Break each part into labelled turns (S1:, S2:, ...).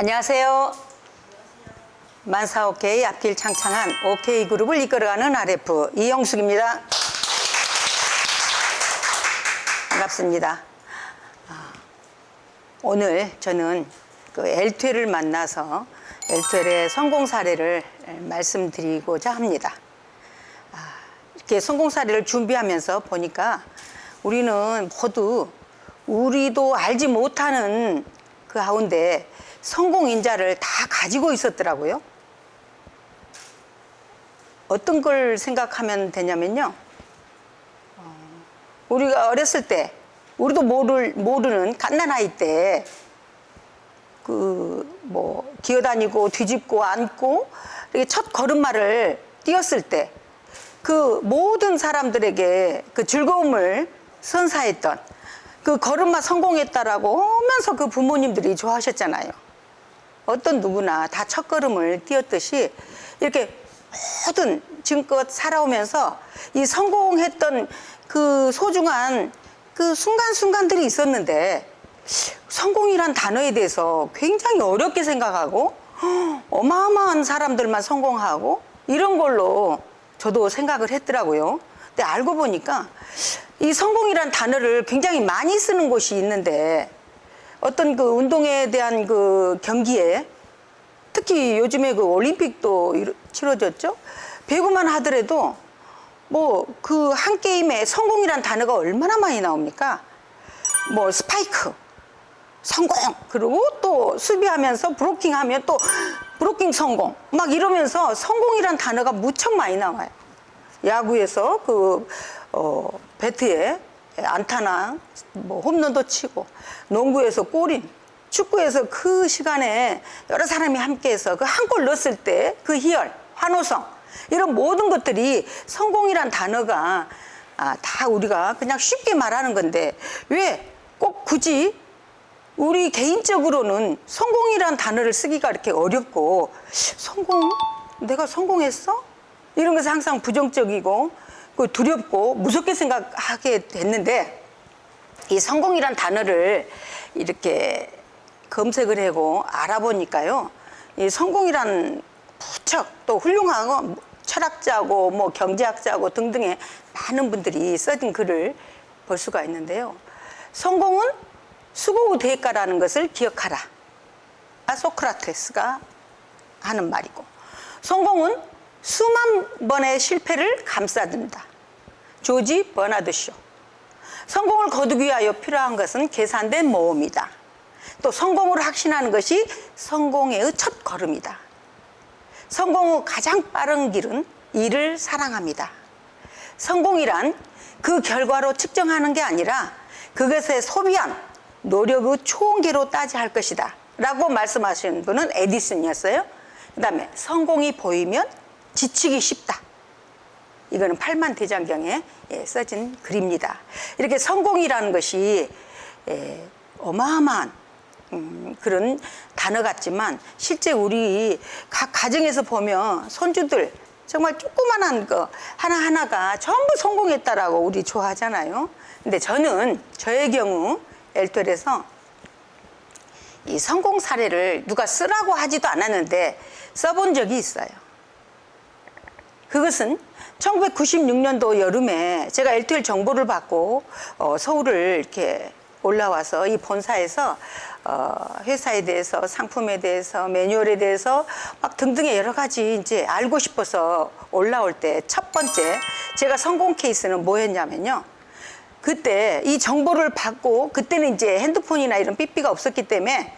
S1: 안녕하세요. 만사 오케이 앞길 창창한 오케이 그룹을 이끌어가는 RF 이영숙입니다. 반갑습니다. 오늘 저는 그 엘투엘을 만나서 엘투엘의 성공 사례를 말씀드리고자 합니다. 이렇게 성공 사례를 준비하면서 보니까 우리는 모두 우리도 알지 못하는 그 가운데 성공 인자를 다 가지고 있었더라고요. 어떤 걸 생각하면 되냐면요. 우리가 어렸을 때, 우리도 모르는 갓난아이 때, 기어다니고 뒤집고 앉고, 이렇게 첫 걸음마를 띄었을 때, 그 모든 사람들에게 그 즐거움을 선사했던 그 걸음마 성공했다라고 하면서 그 부모님들이 좋아하셨잖아요. 어떤 누구나 다 첫 걸음을 띄었듯이 이렇게 모든 지금껏 살아오면서 이 성공했던 그 소중한 그 순간순간들이 있었는데 성공이란 단어에 대해서 굉장히 어렵게 생각하고 어마어마한 사람들만 성공하고 이런 걸로 저도 생각을 했더라고요. 근데 알고 보니까 이 성공이란 단어를 굉장히 많이 쓰는 곳이 있는데 어떤 그 운동에 대한 그 경기에 특히 요즘에 그 올림픽도 치러졌죠. 배구만 하더라도 뭐 그 한 게임에 성공이란 단어가 얼마나 많이 나옵니까? 뭐 스파이크, 성공, 그리고 또 수비하면서 브로킹하면 또 브로킹 성공, 막 이러면서 성공이란 단어가 무척 많이 나와요. 야구에서 배트에 안타나 뭐 홈런도 치고 농구에서 골인, 축구에서 그 시간에 여러 사람이 함께해서 그 한 골 넣었을 때 그 희열, 환호성 이런 모든 것들이 성공이란 단어가 다 우리가 그냥 쉽게 말하는 건데 왜 꼭 굳이 우리 개인적으로는 성공이란 단어를 쓰기가 이렇게 어렵고 성공? 내가 성공했어? 이런 것은 항상 부정적이고 두렵고 무섭게 생각하게 됐는데 이 성공이란 단어를 이렇게 검색을 하고 알아보니까요. 이 성공이란 무척 또 훌륭하고 철학자고 뭐 경제학자고 등등의 많은 분들이 써진 글을 볼 수가 있는데요. 성공은 수고 후 대가라는 것을 기억하라. 소크라테스가 하는 말이고 성공은 수만 번의 실패를 감싸든다. 조지 버나드 쇼. 성공을 거두기 위하여 필요한 것은 계산된 모험이다. 또 성공을 확신하는 것이 성공의 첫 걸음이다. 성공 후 가장 빠른 길은 일을 사랑합니다. 성공이란 그 결과로 측정하는 게 아니라 그것에 소비한 노력의 총계로 따져야 할 것이다 라고 말씀하신 분은 에디슨이었어요. 그 다음에 성공이 보이면 지치기 쉽다. 이거는 팔만대장경에 써진 글입니다. 이렇게 성공이라는 것이 어마어마한 그런 단어 같지만 실제 우리 각 가정에서 보면 손주들 정말 조그만한 거 하나하나가 전부 성공했다라고 우리 좋아하잖아요. 근데 저는 저의 경우 엘투엘에서 이 성공 사례를 누가 쓰라고 하지도 않았는데 써본 적이 있어요. 그것은 1996년도 여름에 제가 엘투엘 정보를 받고 서울을 이렇게 올라와서 이 본사에서 회사에 대해서 상품에 대해서 매뉴얼에 대해서 막 등등의 여러 가지 이제 알고 싶어서 올라올 때 첫 번째 제가 성공 케이스는 뭐였냐면요. 그때 이 정보를 받고 그때는 이제 핸드폰이나 이런 삐삐가 없었기 때문에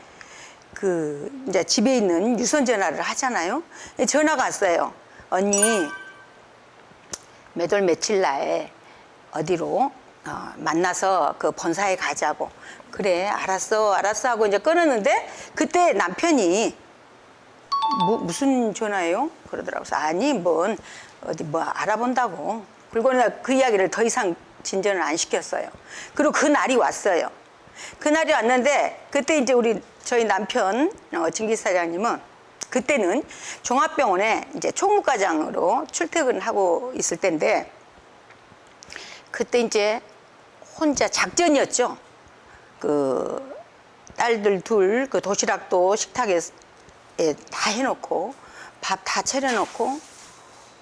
S1: 이제 집에 있는 유선 전화를 하잖아요. 전화가 왔어요. 언니 몇 월 며칠 날 어디로 만나서 그 본사에 가자고. 그래 알았어 하고 이제 끊었는데 그때 남편이 무슨 전화예요? 그러더라고요. 아니 어디 알아본다고. 그리고 내가 그 이야기를 더 이상 진전을 안 시켰어요. 그리고 그 날이 왔어요. 그 날이 왔는데 그때 이제 저희 남편 진기 사장님은 그때는 종합병원에 이제 총무과장으로 출퇴근하고 있을 때인데 그때 이제 혼자 작전이었죠. 딸들 둘 그 도시락도 식탁에 다 해놓고 밥 다 차려놓고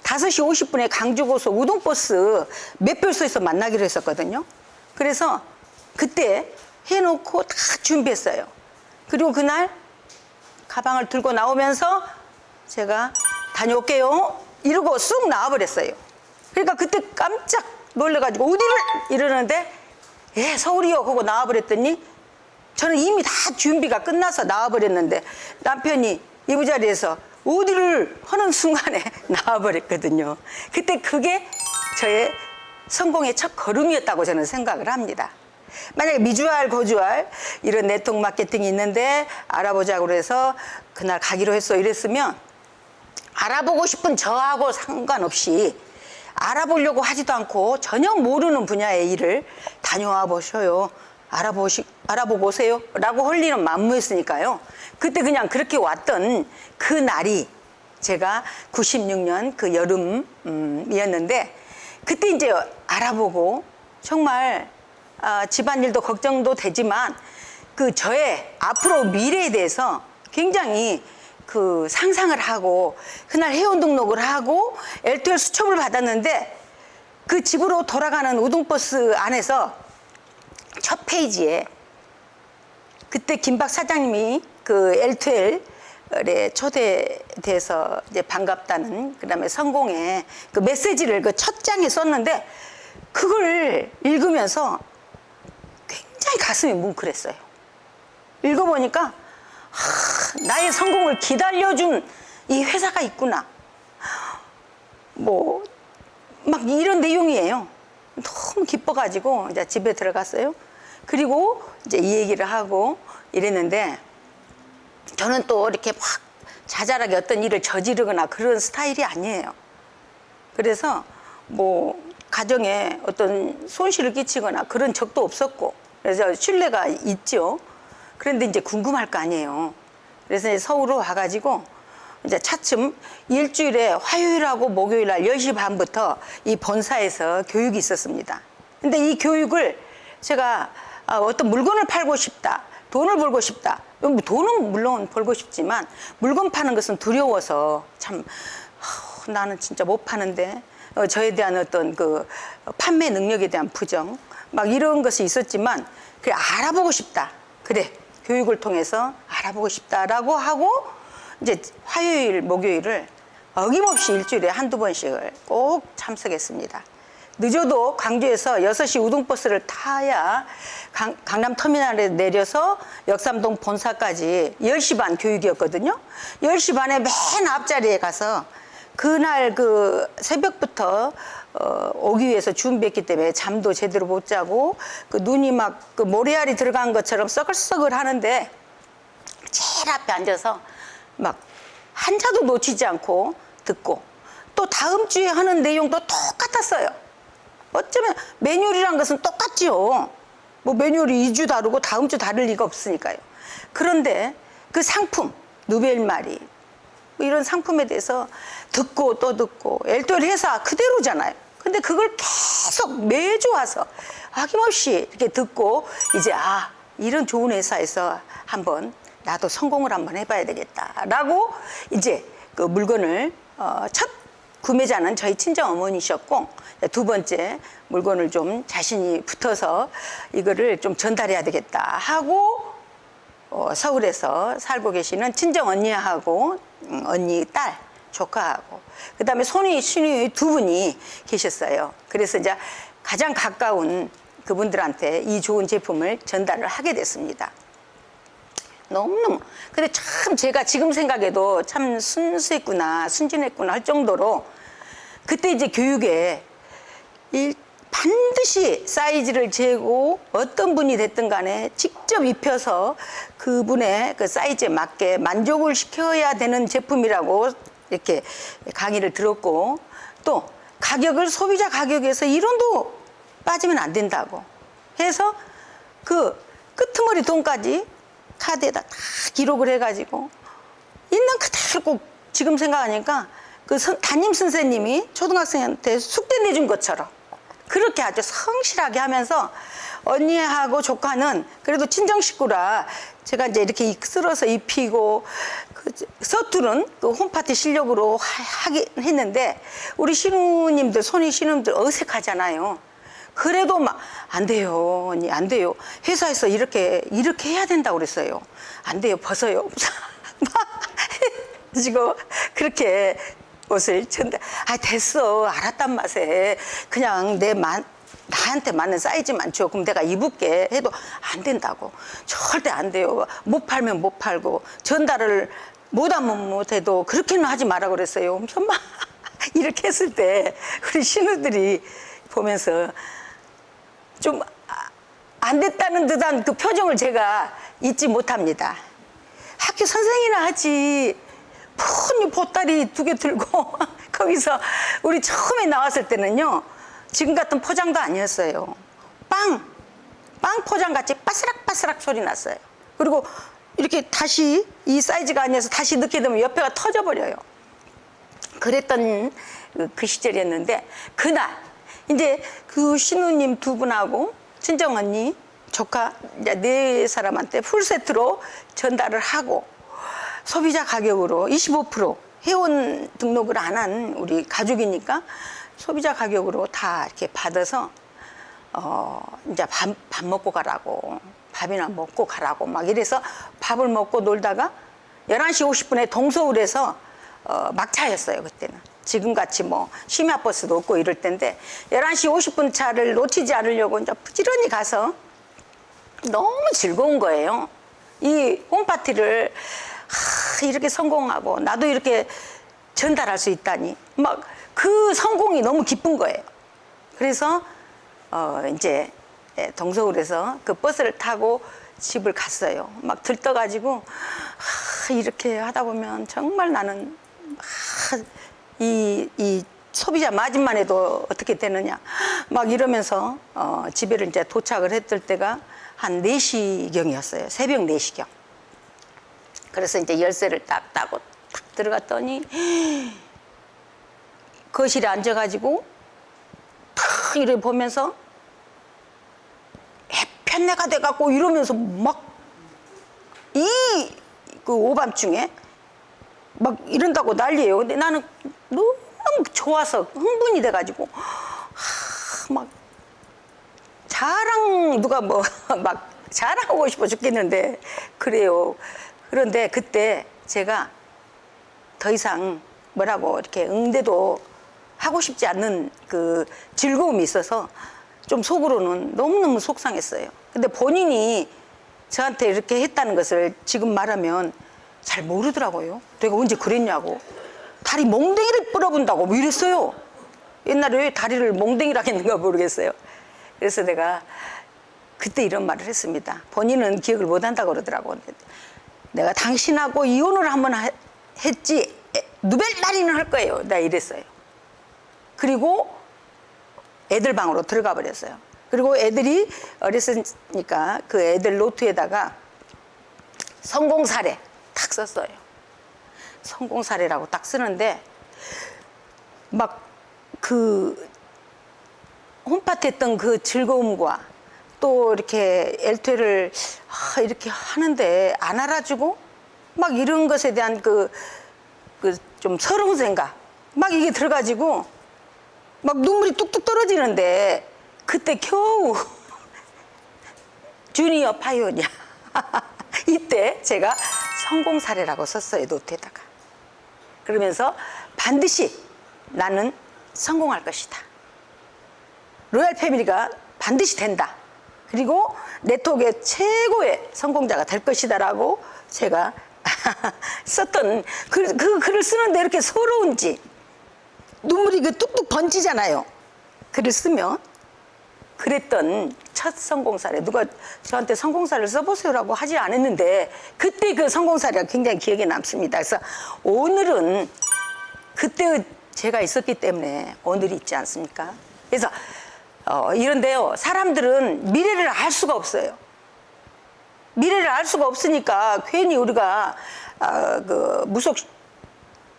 S1: 5시 50분에 강주고속 우동버스 맷별소에서 만나기로 했었거든요. 그래서 그때 해놓고 다 준비했어요. 그리고 그날 가방을 들고 나오면서 제가 다녀올게요 이러고 쑥 나와버렸어요. 그러니까 그때 깜짝 놀래가지고 어디를 이러는데 예 서울이요 하고 나와버렸더니 저는 이미 다 준비가 끝나서 나와버렸는데 남편이 이부자리에서 어디를 하는 순간에 나와버렸거든요. 그때 그게 저의 성공의 첫 걸음이었다고 저는 생각을 합니다. 만약에 미주알, 고주알 이런 네트워크 마케팅이 있는데 알아보자고 해서 그날 가기로 했어 이랬으면 알아보고 싶은 저하고 상관없이 알아보려고 하지도 않고 전혀 모르는 분야의 일을 다녀와 보셔요. 알아보고 오세요 라고 할 일은 만무했으니까요. 그때 그냥 그렇게 왔던 그 날이 제가 96년 그 여름이었는데 그때 이제 알아보고 정말 집안일도 걱정도 되지만 그 저의 앞으로 미래에 대해서 굉장히 그 상상을 하고 그날 회원 등록을 하고 L2L 수첩을 받았는데 그 집으로 돌아가는 우동버스 안에서 첫 페이지에 그때 김박 사장님이 그 L2L에 초대돼서 이제 반갑다는 그다음에 성공의 그 메시지를 그 첫 장에 썼는데 그걸 읽으면서 굉장히 가슴이 뭉클했어요. 읽어보니까 나의 성공을 기다려준 이 회사가 있구나. 뭐 막 이런 내용이에요. 너무 기뻐가지고 이제 집에 들어갔어요. 그리고 이제 이 얘기를 하고 이랬는데 저는 또 이렇게 막 자잘하게 어떤 일을 저지르거나 그런 스타일이 아니에요. 그래서 뭐 가정에 어떤 손실을 끼치거나 그런 적도 없었고 그래서 신뢰가 있죠. 그런데 이제 궁금할 거 아니에요. 그래서 이제 서울로 와가지고 이제 차츰 일주일에 화요일하고 목요일 날 10시 반부터 이 본사에서 교육이 있었습니다. 근데 이 교육을 제가 어떤 물건을 팔고 싶다, 돈을 벌고 싶다. 돈은 물론 벌고 싶지만 물건 파는 것은 두려워서 참 나는 진짜 못 파는데 저에 대한 어떤 그 판매 능력에 대한 부정 막 이런 것이 있었지만 그래 알아보고 싶다. 그래 교육을 통해서 알아보고 싶다라고 하고 이제 화요일, 목요일을 어김없이 일주일에 한두 번씩을 꼭 참석했습니다. 늦어도 광주에서 6시 우동버스를 타야 강남터미널에 내려서 역삼동 본사까지 10시 반 교육이었거든요. 10시 반에 맨 앞자리에 가서 그날 그 새벽부터 오기 위해서 준비했기 때문에 잠도 제대로 못 자고 그 눈이 막 그 모래알이 들어간 것처럼 써글써글 하는데 제일 앞에 앉아서 막 한자도 놓치지 않고 듣고 또 다음 주에 하는 내용도 똑같았어요. 어쩌면 매뉴얼이란 것은 똑같지요. 뭐 매뉴얼이 2주 다르고 다음 주 다를 리가 없으니까요. 그런데 그 상품, 누벨마리 뭐 이런 상품에 대해서 듣고 또 듣고 L2L 회사 그대로잖아요. 근데 그걸 계속 매주 와서 아낌없이 이렇게 듣고 이제 이런 좋은 회사에서 한번 나도 성공을 한번 해봐야 되겠다라고 이제 그 물건을 첫 구매자는 저희 친정 어머니셨고 두 번째 물건을 좀 자신이 붙어서 이거를 좀 전달해야 되겠다 하고 서울에서 살고 계시는 친정 언니하고 언니 딸 조카하고 그다음에 손위 두 분이 계셨어요. 그래서 이제 가장 가까운 그분들한테 이 좋은 제품을 전달을 하게 됐습니다. 너무너무 근데 참 제가 지금 생각해도 참 순수했구나 순진했구나 할 정도로 그때 이제 교육에 반드시 사이즈를 재고 어떤 분이 됐든 간에 직접 입혀서 그분의 그 사이즈에 맞게 만족을 시켜야 되는 제품이라고 이렇게 강의를 들었고 또 가격을 소비자 가격에서 1원도 빠지면 안 된다고 해서 그 끄트머리 돈까지 카드에다 다 기록을 해가지고 있는 그대로 꼭 지금 생각하니까 그 담임 선생님이 초등학생한테 숙제 내준 것처럼 그렇게 아주 성실하게 하면서 언니하고 조카는 그래도 친정 식구라 제가 이제 이렇게 쓸어서 입히고 그 서투른 그 홈파티 실력으로 하긴 했는데 우리 신우님들 손이 신우님들 어색하잖아요. 그래도 막 안 돼요 언니 안 돼요. 회사에서 이렇게 해야 된다고 그랬어요. 안 돼요 벗어요. 지금 그렇게 옷을 쳤는데 아 됐어 알았단 맛에 그냥 나한테 맞는 사이즈만 줘 그럼 내가 입을게 해도 안 된다고. 절대 안 돼요. 못 팔면 못 팔고 전달을 못하면 못해도 그렇게는 하지 마라 그랬어요. 엄청 막 이렇게 했을 때 우리 신우들이 보면서 좀 안 됐다는 듯한 그 표정을 제가 잊지 못합니다. 학교 선생이나 하지 푸니 보따리 2개 들고 거기서 우리 처음에 나왔을 때는요 지금 같은 포장도 아니었어요. 빵 포장 같이 바스락바스락 소리 났어요. 그리고 이렇게 다시 이 사이즈가 아니어서 다시 넣게 되면 옆에가 터져버려요. 그랬던 그 시절이었는데 그날 이제 그 신우님 2분하고 친정언니 조카 이제 4사람한테 풀세트로 전달을 하고 소비자 가격으로 25% 회원 등록을 안 한 우리 가족이니까 소비자 가격으로 다 이렇게 받아서 이제 밥 먹고 가라고 밥이나 먹고 가라고 막 이래서 밥을 먹고 놀다가 11시 50분에 동서울에서 막차였어요 그때는. 지금같이 뭐 심야버스도 없고 이럴 때인데 11시 50분 차를 놓치지 않으려고 이제 부지런히 가서 너무 즐거운 거예요. 이 홈파티를 이렇게 성공하고 나도 이렇게 전달할 수 있다니 막 그 성공이 너무 기쁜 거예요. 그래서 이제 동서울에서 그 버스를 타고 집을 갔어요. 막 들떠가지고 이렇게 하다 보면 정말 나는 이 소비자 마진만 해도 어떻게 되느냐 막 이러면서 집에를 이제 도착을 했을 때가 한 4시경이었어요. 새벽 4시경. 그래서 이제 열쇠를 딱 따고 딱 들어갔더니 거실에 앉아가지고 탁 이렇게 보면서 해편내가 돼갖고 이러면서 막 그 오밤중에 막 이런다고 난리예요. 근데 나는 너무 좋아서 흥분이 돼가지고 막 누가 뭐 막 자랑하고 싶어 죽겠는데 그래요. 그런데 그때 제가 더 이상 뭐라고 이렇게 응대도 하고 싶지 않는 그 즐거움이 있어서 좀 속으로는 너무너무 속상했어요. 근데 본인이 저한테 이렇게 했다는 것을 지금 말하면 잘 모르더라고요. 내가 언제 그랬냐고. 다리 몽댕이를 뿌려본다고 뭐 이랬어요. 옛날에 왜 다리를 몽댕이라 했는가 모르겠어요. 그래서 내가 그때 이런 말을 했습니다. 본인은 기억을 못한다고 그러더라고. 내가 당신하고 이혼을 한번 했지 누벨 날이는 할 거예요. 내가 이랬어요. 그리고 애들 방으로 들어가 버렸어요. 그리고 애들이 어렸으니까 그 애들 노트에다가 성공 사례 딱 썼어요. 성공 사례라고 딱 쓰는데 막 그 홈파티 했던 그 즐거움과 또 이렇게 엘퇴를 이렇게 하는데 안 알아주고 막 이런 것에 대한 그 좀 서러운 생각 막 이게 들어가지고 막 눈물이 뚝뚝 떨어지는데 그때 겨우 주니어 파이오니아 이때 제가 성공 사례라고 썼어요. 노트에다가. 그러면서 반드시 나는 성공할 것이다. 로얄 패밀리가 반드시 된다. 그리고 네트워크의 최고의 성공자가 될 것이다 라고 제가 썼던 그 글을 쓰는데 이렇게 서러운지 눈물이 그 뚝뚝 번지잖아요. 글을 쓰면. 그랬던 첫 성공사례. 누가 저한테 성공사례를 써보세요라고 하지 않았는데 그때 그 성공사례가 굉장히 기억에 남습니다. 그래서 오늘은 그때 제가 있었기 때문에 오늘이 있지 않습니까? 그래서 이런데요. 사람들은 미래를 알 수가 없어요. 미래를 알 수가 없으니까 괜히 우리가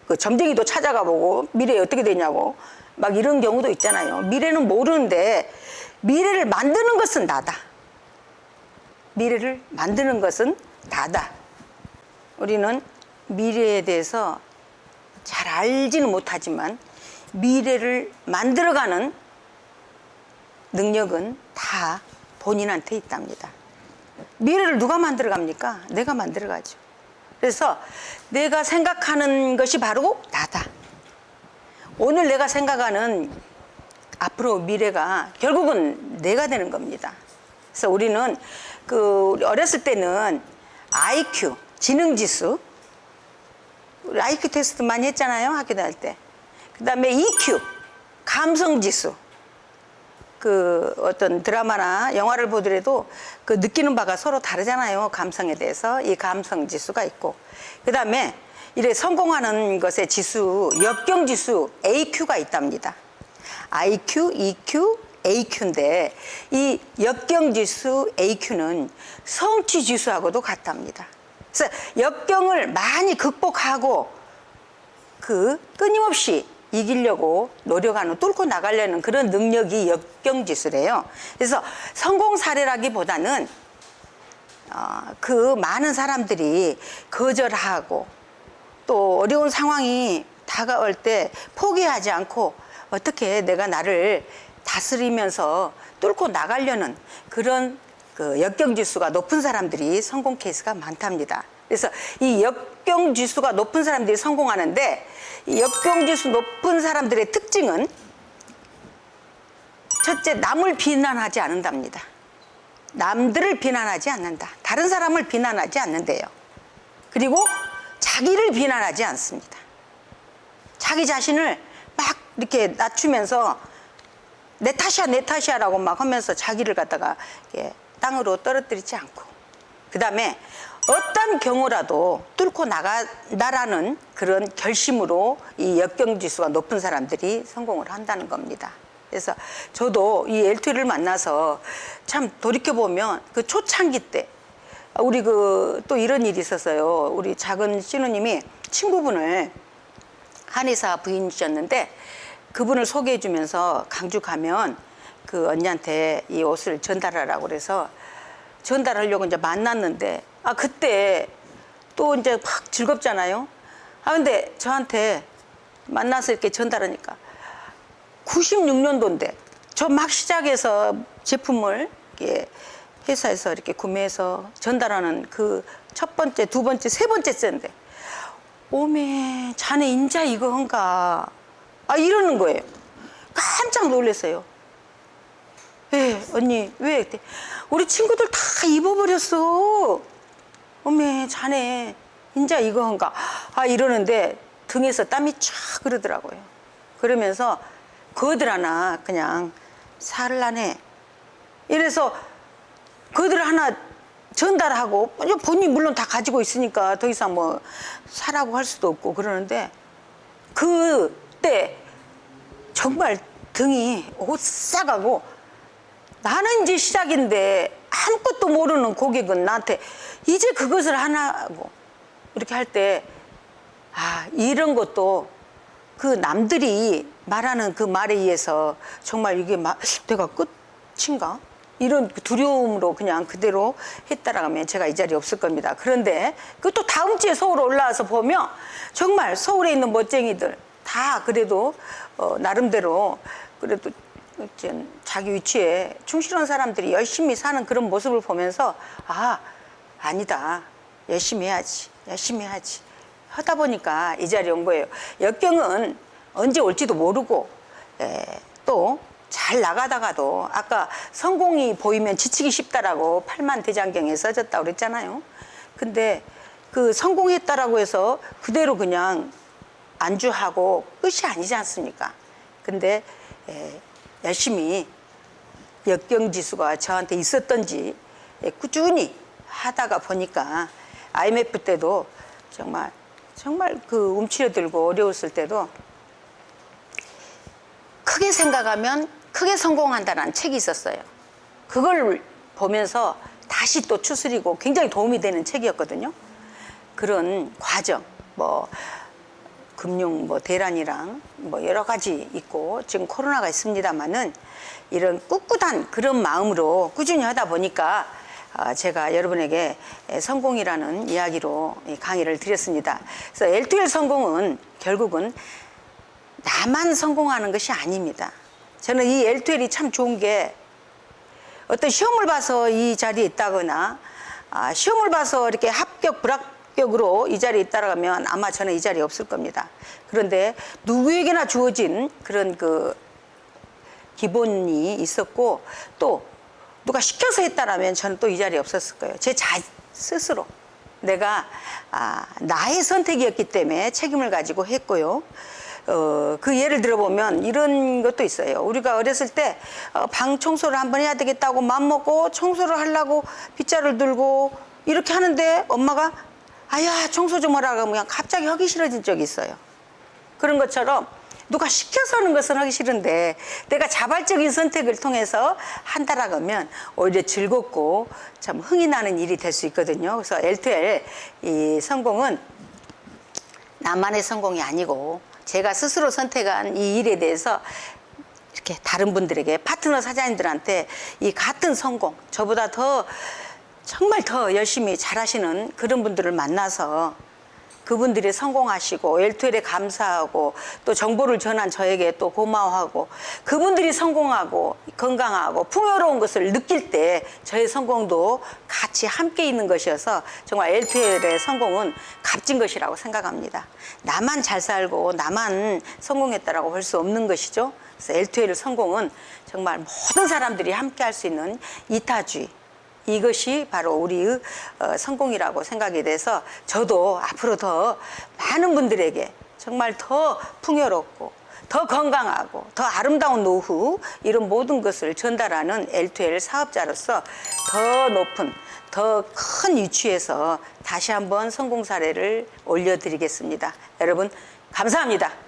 S1: 그 점쟁이도 찾아가 보고 미래에 어떻게 되냐고 막 이런 경우도 있잖아요. 미래는 모르는데 미래를 만드는 것은 나다. 미래를 만드는 것은 나다. 우리는 미래에 대해서 잘 알지는 못하지만 미래를 만들어가는 능력은 다 본인한테 있답니다. 미래를 누가 만들어갑니까? 내가 만들어가죠. 그래서 내가 생각하는 것이 바로 나다. 오늘 내가 생각하는 앞으로 미래가 결국은 내가 되는 겁니다. 그래서 우리는 우리 어렸을 때는 IQ, 지능지수, 우리 IQ 테스트 많이 했잖아요. 학교 다닐 때. 그 다음에 EQ, 감성지수. 어떤 드라마나 영화를 보더라도 그 느끼는 바가 서로 다르잖아요. 감성에 대해서. 이 감성 지수가 있고. 그 다음에 이래 성공하는 것의 지수, 역경 지수 AQ가 있답니다. IQ, EQ, AQ인데 이 역경 지수 AQ는 성취 지수하고도 같답니다. 그래서 역경을 많이 극복하고 끊임없이 이기려고 노력하는, 뚫고 나가려는 그런 능력이 역경지수래요. 그래서 성공 사례라기보다는 그 많은 사람들이 거절하고 또 어려운 상황이 다가올 때 포기하지 않고 어떻게 내가 나를 다스리면서 뚫고 나가려는 그런 역경지수가 높은 사람들이 성공 케이스가 많답니다. 그래서 이 역경지수가 높은 사람들이 성공하는데 이 역경지수 높은 사람들의 특징은 첫째, 남을 비난하지 않는답니다. 남들을 비난하지 않는다. 다른 사람을 비난하지 않는데요. 그리고 자기를 비난하지 않습니다. 자기 자신을 막 이렇게 낮추면서 내 탓이야, 내 탓이야라고 막 하면서 자기를 갖다가 땅으로 떨어뜨리지 않고, 그 다음에 어떤 경우라도 뚫고 나간다라는 그런 결심으로 이 역경지수가 높은 사람들이 성공을 한다는 겁니다. 그래서 저도 이 L2를 만나서 참 돌이켜보면 그 초창기 때 우리 또 이런 일이 있었어요. 우리 작은 신우님이 친구분을 한의사 부인이셨는데 그분을 소개해 주면서 강주 가면 그 언니한테 이 옷을 전달하라고 그래서 전달하려고 이제 만났는데 그때 또 이제 확 즐겁잖아요. 근데 저한테 만나서 이렇게 전달하니까 96년도인데 저 막 시작해서 제품을 이렇게 회사에서 이렇게 구매해서 전달하는 그 첫 번째, 두 번째, 세 번째 째인데 오메 자네 인자 이거 한가 이러는 거예요. 깜짝 놀랐어요. 왜 언니 왜? 우리 친구들 다 입어버렸어. 어메 자네 인자 이거 한가 이러는데 등에서 땀이 쫙 흐르더라고요. 그러면서 거들 하나 그냥 살라네. 이래서 거들 하나 전달하고 본인 물론 다 가지고 있으니까 더 이상 뭐 사라고 할 수도 없고 그러는데 그때 정말 등이 오싹하고 나는 이제 시작인데 아무것도 모르는 고객은 나한테 이제 그것을 하나고 이렇게 할 때 이런 것도 그 남들이 말하는 그 말에 의해서 정말 이게 내가 끝인가? 이런 두려움으로 그냥 그대로 했다라면 제가 이 자리에 없을 겁니다. 그런데 또 다음 주에 서울 올라와서 보면 정말 서울에 있는 멋쟁이들 다 그래도 나름대로 그래도 자기 위치에 충실한 사람들이 열심히 사는 그런 모습을 보면서 아니다. 열심히 해야지. 열심히 해야지. 하다 보니까 이 자리에 온 거예요. 역경은 언제 올지도 모르고 또 잘 나가다가도 아까 성공이 보이면 지치기 쉽다라고 팔만대장경에 써졌다고 그랬잖아요. 근데 그 성공했다라고 해서 그대로 그냥 안주하고 끝이 아니지 않습니까? 근데 열심히 역경지수가 저한테 있었던지 꾸준히 하다가 보니까 IMF 때도 정말 그 움츠려들고 어려웠을 때도 크게 생각하면 크게 성공한다는 책이 있었어요. 그걸 보면서 다시 또 추스리고 굉장히 도움이 되는 책이었거든요. 그런 과정, 금융 뭐 대란이랑 뭐 여러 가지 있고 지금 코로나가 있습니다만은 이런 꿋꿋한 그런 마음으로 꾸준히 하다 보니까 제가 여러분에게 성공이라는 이야기로 강의를 드렸습니다. 그래서 L2L 성공은 결국은 나만 성공하는 것이 아닙니다. 저는 이 L2L이 참 좋은 게 어떤 시험을 봐서 이 자리에 있다거나 시험을 봐서 이렇게 합격, 불합격으로 이 자리에 있다라면 아마 저는 이 자리에 없을 겁니다. 그런데 누구에게나 주어진 그런 그 기본이 있었고 또 누가 시켜서 했다라면 저는 또 이 자리에 없었을 거예요. 제 스스로 내가 나의 선택이었기 때문에 책임을 가지고 했고요. 그 예를 들어보면 이런 것도 있어요. 우리가 어렸을 때 방 청소를 한번 해야 되겠다고 맘먹고 청소를 하려고 빗자루를 들고 이렇게 하는데 엄마가 아야 청소 좀 하라고 하면 갑자기 하기 싫어진 적이 있어요. 그런 것처럼 누가 시켜서 하는 것은 하기 싫은데 내가 자발적인 선택을 통해서 한다라고 하면 오히려 즐겁고 참 흥이 나는 일이 될 수 있거든요. 그래서 L2L 이 성공은 나만의 성공이 아니고 제가 스스로 선택한 이 일에 대해서 이렇게 다른 분들에게 파트너 사장님들한테 이 같은 성공, 저보다 더 정말 더 열심히 잘하시는 그런 분들을 만나서 그분들이 성공하시고 L2L에 감사하고 또 정보를 전한 저에게 또 고마워하고 그분들이 성공하고 건강하고 풍요로운 것을 느낄 때 저의 성공도 같이 함께 있는 것이어서 정말 L2L의 성공은 값진 것이라고 생각합니다. 나만 잘 살고 나만 성공했다라고 할 수 없는 것이죠. 그래서 L2L 성공은 정말 모든 사람들이 함께 할 수 있는 이타주의, 이것이 바로 우리의 성공이라고 생각이 돼서 저도 앞으로 더 많은 분들에게 정말 더 풍요롭고 더 건강하고 더 아름다운 노후 이런 모든 것을 전달하는 L2L 사업자로서 더 높은 더 큰 위치에서 다시 한번 성공 사례를 올려드리겠습니다. 여러분 감사합니다.